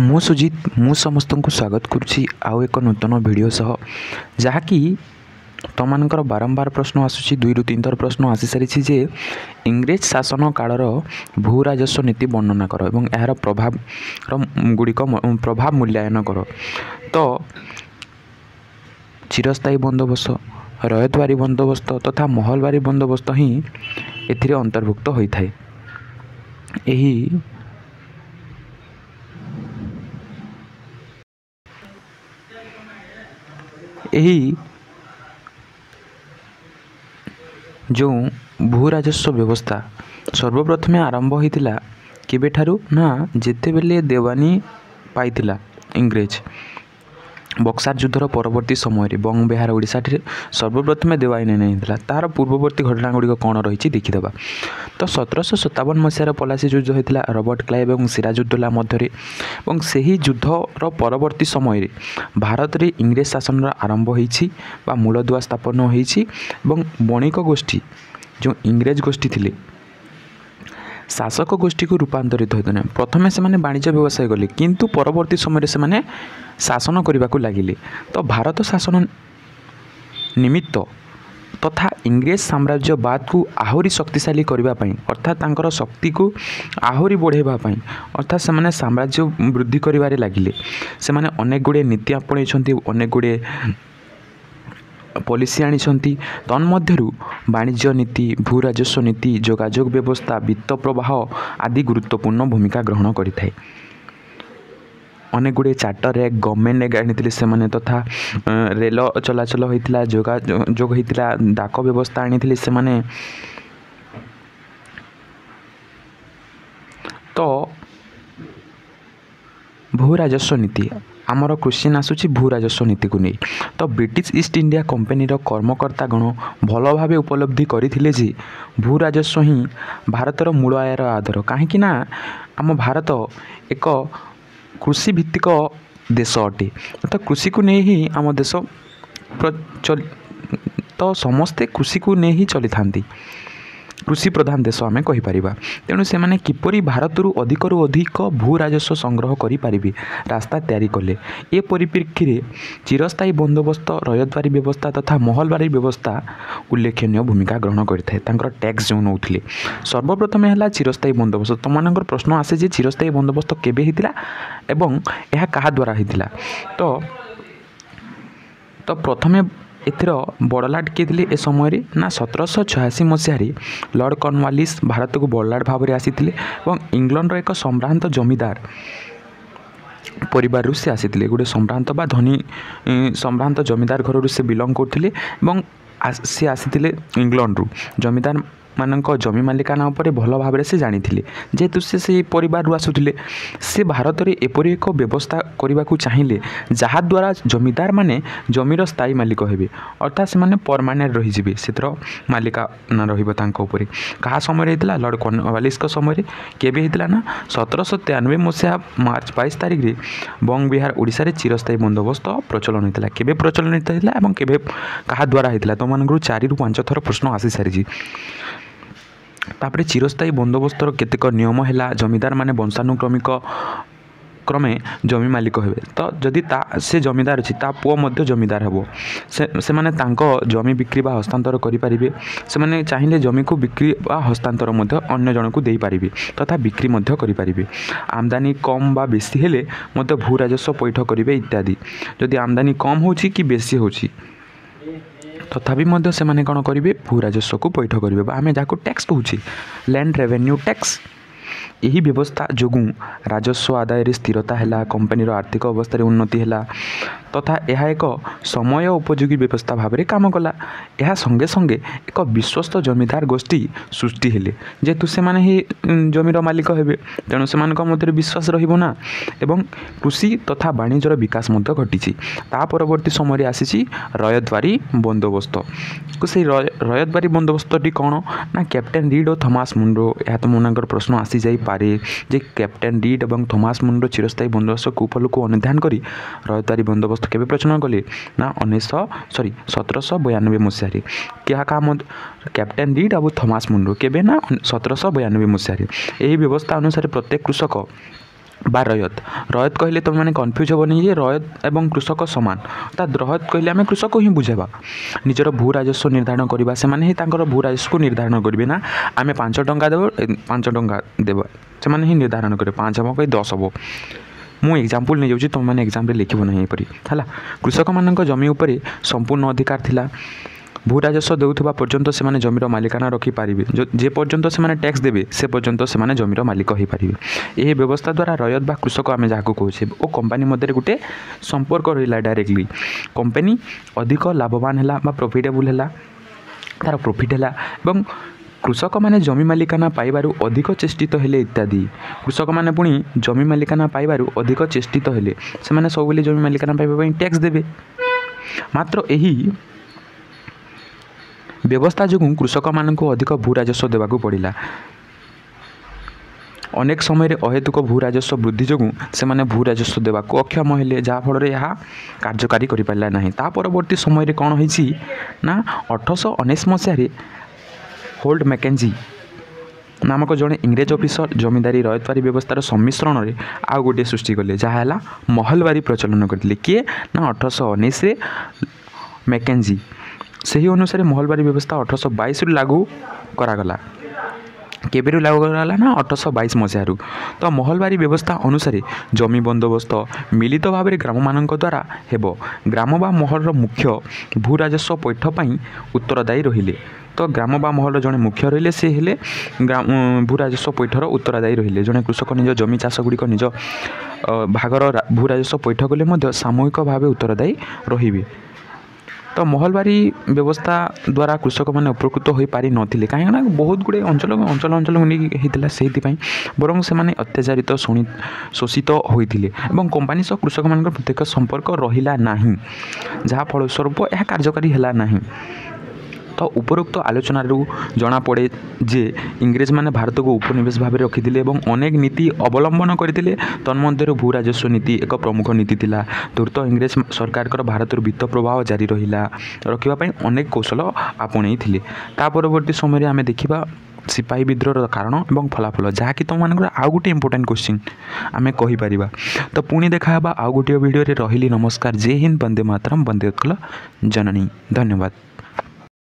मु सुजित मु समस्त को स्वागत करुच्ची आउ एक नूतन वीडियो सह जहाँकि तुमर बारंबार प्रश्न आसूँ 2 ରୁ 3 थर प्रश्न आसी सारी जे इंग्रेज शासन कालर भू राजस्व नीति वर्णना कर एवं यार प्रभाव गुड़िक प्रभाव मूल्यांकन कर। तो चिरस्थायी बंदोबस्त रयतवारी बंदोबस्त तथा महलवारी बंदोबस्त ही एथिरे अंतर्भुक्त होता है। यही जो भू राजस्व व्यवस्था सर्वप्रथमे आरंभ होता केबेठारू ना जेते बेले देवानी पाइथिला इंग्रेज बक्सार युद्धर परवर्ती समय बंग बिहार ओडिशा सर्वप्रथमे देवानी नहीं तार पूर्ववर्ती घटना गुड़िक कौन रही देखीदे। तो 1757 मसीहार पलासी युद्ध होता रॉबर्ट क्लाइव और सिराजुद्दौला मध्य से ही युद्धर परवर्ती समय भारत में इंग्रेज शासन आरंभ होती मूलदुआ स्थापन होती बणिक गोष्ठी जो इंग्रेज गोष्ठी थिले शासक गोष्ठी को रूपांतरित होते हैं। प्रथम से माने वाणिज्य व्यवसाय गले किंतु परवर्ती समय से माने शासन करने को लगिले। तो भारत शासन निमित्त तथा इंग्रेज साम्राज्यवाद को आहुरी शक्तिशाली करने अर्थात तांकर शक्ति को आहुरी बढ़ावाई अर्थात से माने साम्राज्य वृद्धि कर लगिले। से माने अनेक गुड़े नीति आपणे अनेक गुड़े पॉलिसी आनी तन्मध्यरु वाणिज्य नीति भू राजस्व नीति जोगाजोग व्यवस्था वित्त प्रवाह आदि गुरुत्वपूर्ण भूमिका ग्रहण करिथाय। अनेक गुड़े चार्टर एक्ट गवर्नमेंट आनी से तथा रेल चलाचल होता जोगाजोग होता डाक व्यवस्था आनी से। तो भू राजस्व नीति आमर क्वेश्चन आसूँ भू राजस्व नीति को नहीं। तो ब्रिटिश ईस्ट इंडिया कंपनी कर्मकर्ता गण भल भाव उपलब्धि करथिले जे भू राजस्व ही भारतर मूल आयर आधार कहीं आम भारत एक कृषि भित्तिक देश अटे। तो कृषि को नहीं ही आम देश तो समस्ते कृषि को नहीं ही चली था कृषि प्रधान देश आम कहीपर। तेणु से माने किपरि भारत अधिक अधिक भू राजस्व संग्रह करें रास्ता तैयारी कले। ए परिप्रेक्षी में चिरस्थायी बंदोबस्त रयतवारी व्यवस्था तथा महलवारी व्यवस्था उल्लेखनीय भूमिका ग्रहण करता टैक्स जो नौले। सर्वप्रथम है चिरस्थायी बंदोबस्त। तुम प्रश्न आसे जे चिरस्थायी बंदोबस्त केबे हितिला एवं यह कहा द्वारा हितिला। तो प्रथमे एथर बड़लाट किए थे ए समय ना 1786 मसीह लॉर्ड कॉर्नवालिस भारत को बड़लाट भाव में आसी इंग्लैंड एक सम्भ्रांत जमीदार परिवार से आसी गोटे सम्भ्रांत बा धनी सम्भ्रांत जमीदार घर से बिलंग करते सी आसी इंग्लैंड रु जमीदार मानक जमी मालिकाना उपरे भल भाव से जानी जेहेतु से परिवार आसुले से भारत में एपरी एक व्यवस्था करने को चाहिए जहाँ द्वारा जमीदार माने जमीर स्थायी मालिक हे अर्थात से माने परमानेंट रही से मालिका ना रही क्या समय होता लॉर्ड कॉर्नवालिस समय केबे होता ना 1793 मसीहा मार्च 22 तारिख में बंग बिहार ओडिशा रे चिरस्थायी बंदोबस्त प्रचलन होता केबे प्रचलन होता एवं केबे कहा द्वारा होता। तो मान 4 ରୁ 5 थर प्रश्न आसी सारी। तापरे चिरस्थायी बंदोबस्तर केतेक नियम है जमीदार माने वंशानुक्रमिक क्रमे जमी मालिक हे। तो जदि से जमीदार अच्छी पुओ मध्य जमीदार हे से माने तांको जमी बिक्री बा हस्तांतर करें से माने चाहिए जमी को बिक्री बा हस्तांतर मध्य अन्य जन को दे पारिबे तथा बिक्री मध्य करें। आमदानी कम बा बेसी हेले मध्य भू राजस्व पैठ करेंगे इत्यादि। जदि आमदानी कम होची कि बेसी होची तथापि मध्य से माने कौन करेंगे भू राजस्व को पैठ करेंगे आम जहाँ टैक्स कहूँ लैंड रेवेन्यू टैक्स। यही व्यवस्था जोगु राजस्व आदाय स्थिरता है कंपनी आर्थिक अवस्था उन्नति है तथा यह एक समय उपयोगी व्यवस्था भाव में काम कला। यह संगे संगे एक विश्वस्त जमीदार गोष्ठी सृष्टि हेले जेहेतु से माने ही जमीर मालिक हे तेणु से मध्य विश्वास रहा एवं कृषि तथा वाणिज्यर विकास घटी। ता परवर्ती समय आसी रयतवारी बंदोबस्त को से रयतवारी बंदोबस्तटी कौन ना कैप्टेन रीड और थॉमस मुनरो यह तो मनाकर प्रश्न आसी जाई पारे जे कैप्टेन रीड और थॉमस मुनरो चिरस्थायी बंदोबस्त कुफल को अनुधान कर रयतवारी बंदोबस्त केबे प्रचलन कले ना 1792 मसीह क्या काम कैप्टेन रीड और थॉमस मुनरो केबे ना 1792 मसीह। यही व्यवस्था अनुसार प्रत्येक कृषक बा रयत रयत कहले तुम मैंने कन्फ्यूज हेनी जे रयत एवं कृषक सामान अर्थात रयत कहले आम कृषक ही बुझेबा निजर भू राजस्व निर्धारण करवा से माने ही तांकर भू राजस्व को निर्धारण करेंगे ना आम 5 टंका देव 5 टंका देव से माने ही निर्धारण करेंगे 5 हम कहीं 10 हम मु एग्जांपल नहीं जाऊँ तुम मैंने एग्जाम लिखब ना यहीपरी है कृषक मान जमी उपर संपूर्ण अधिकार थिला भू राजस्व देउथबा पर्यंत से माने जमीर मालिकाना रखी पारिबे जे पर्यंत से माने टैक्स देबे से पर्यंत से माने जमीर मालिक हो पारिबे एही व्यवस्था द्वारा रयत बा कृषक आमे जाको कहूछे ओ कंपनी मध्य गोटे संपर्क रहिला डायरेक्टली कंपनी अधिक लाभवान हैला बा प्रॉफिटेबल हैला तार प्रॉफिट हैला एवं कृषक माने जमी मालिकाना पाइबारु अधिक चेष्टित हेले इत्यादि कृषक माने पुणी जमी मालिकाना पाइबारु अधिक चेष्टित हेले से माने सब बेले जमी मालिकाना पाइबा पई टैक्स देबे मात्र एही व्यवस्था जो कृषक मान अधिक भू राजस्व देवाक पड़ा अनेक समय अहेतुक भू राजस्व वृद्धि जो से भू राजस्व देवाक अक्षम हेले जहाँफल यह कार्यकारी करा ना ता परवर्ती समय कौन होती ना 1819 मसीह होल्ड मैकेंजी नामक जड़े इंग्रेज ऑफिसर जमींदारी रयतवारी व्यवस्थार सम्मिश्रण में आउ गोटे सृष्टि कले जहाँ महलवारी प्रचलन करते किए ना 1819 मैकेंजी से ही अनुसार महलवारी व्यवस्था 1822 लागू करागला केबेरु लागू करागला ना 1822 मसीह तो महलवारी व्यवस्था अनुसार जमी बंदोबस्त मिलित भाव में ग्राम मान द्वारा हेबो ग्राम बा महलर मुख्य भू राजस्व पैठ पाई उत्तरदायी रहिले तो ग्राम बा महल जड़े मुख्य रहिले से हेले ग्राम भू राजस्व पैठर उत्तरदायी रहिले जड़े कृषक निज जमी चाष गुड़िक निज भागर भू राजस्व पैठ कले सामूहिक भाव उत्तरदायी रहिबे तो महलवारी व्यवस्था द्वारा कृषक मैंने उपकृत हो पारि नथिले कहीं बहुत गुड़े अंचल अंचल अंचल होता से बरं से अत्याचारित शोषित होते कंपानी सह कृषक मान प्रत्येक संपर्क रहा ना जहाँ फलस्वरूप यह कार्यकारी है ना तो उपरोक्त आलोचना जना पड़े जे इंग्रेज माने भारत को उपनिवेश भाव रखी अनेक नीति अवलंबन करते तन्मध्य भू राजस्व नीति एक प्रमुख नीति थिला द्रुत इंग्रेज सरकार भारत वित्त प्रभाव जारी रहिला रखापी अनेक कौशल आपणे ता परवर्ती समय आम देखा सिपाही विद्रोह कारण और फलाफल जहाँकि तुम मान आउ गोटे इंपोर्टेंट क्वेश्चन आम कहीपर तो पुणी देखा आउ गोटे वीडियो रही नमस्कार जय हिंद वंदे मातरम वंदे उत्कल जननी धन्यवाद।